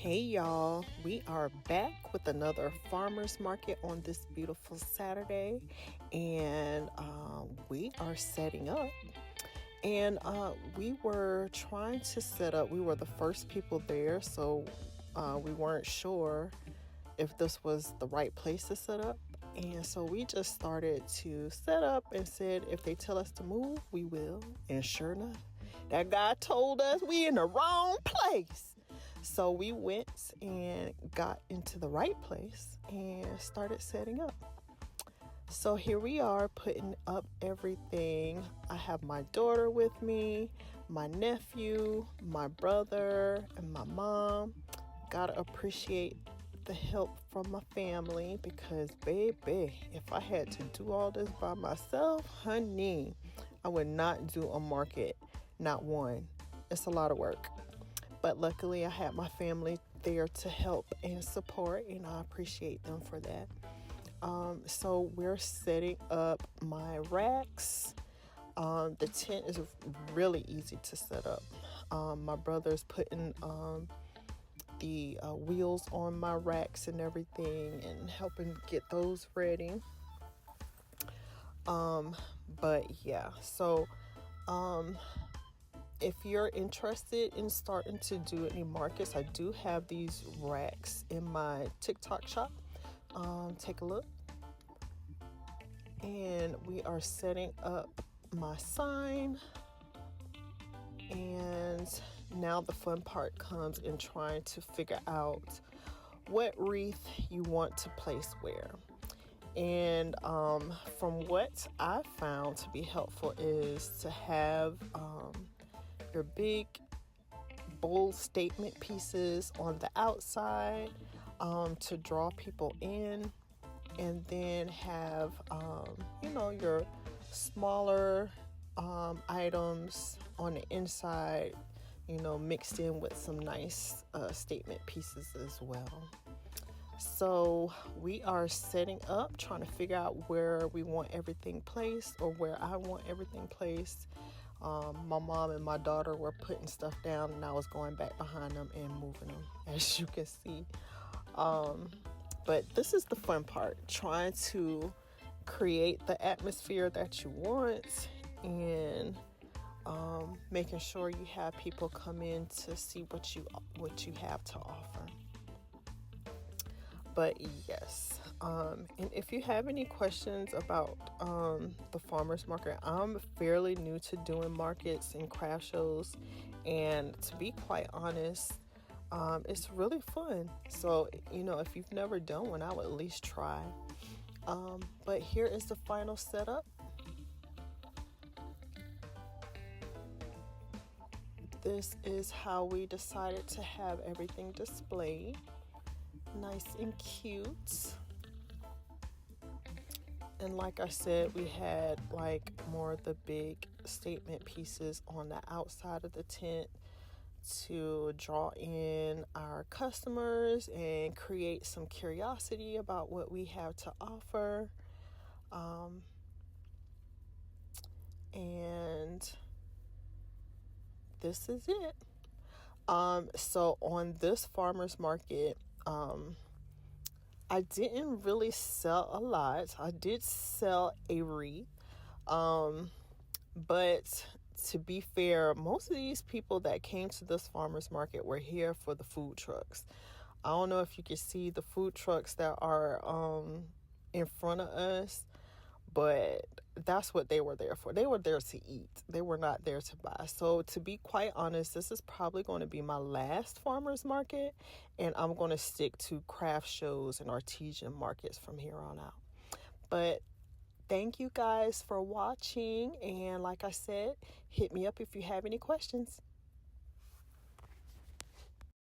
Hey y'all, we are back with another farmers market on this beautiful Saturday, and we are setting up. And we were trying to set up, we were the first people there, so we weren't sure if this was the right place to set up. And so we just started to set up and said, if they tell us to move, we will. And sure enough, that guy told us we in the wrong place. So we went and got into the right place and started setting up. So here we are putting up everything. I have my daughter with me, my nephew, my brother, and my mom. Gotta appreciate the help from my family because, baby, if I had to do all this by myself, honey, I would not do a market, not one. It's a lot of work. But luckily, I had my family there to help and support, and I appreciate them for that. So we're setting up my racks. The tent is really easy to set up. My brother's putting the wheels on my racks and everything and helping get those ready. But yeah, so if you're interested in starting to do any markets, I do have these racks in my TikTok shop. Take a look. And we are setting up my sign. And now the fun part comes in trying to figure out what wreath you want to place where. And from what I found to be helpful is to have your big bold statement pieces on the outside to draw people in, and then have your smaller items on the inside, mixed in with some nice statement pieces as well. So we are setting up, trying to figure out where we want everything placed, or where I want everything placed. My mom and my daughter were putting stuff down, and I was going back behind them and moving them, as you can see. But this is the fun part, trying to create the atmosphere that you want, and making sure you have people come in to see what you have to offer. But yes, and if you have any questions about the farmers market, I'm fairly new to doing markets and craft shows, and to be quite honest, it's really fun. So if you've never done one, I would at least try. But here is the final setup. This is how we decided to have everything displayed. Nice and cute. And like I said, we had more of the big statement pieces on the outside of the tent to draw in our customers and create some curiosity about what we have to offer. And this is it. So on this farmer's market, I didn't really sell a lot. I did sell a wreath. But to be fair, most of these people that came to this farmer's market were here for the food trucks. I don't know if you can see the food trucks that are in front of us, but that's what they were there for. They were there to eat. They were not there to buy. So to be quite honest, this is probably going to be my last farmer's market, and I'm going to stick to craft shows and artisan markets from here on out. But thank you guys for watching, and like I said, hit me up if you have any questions.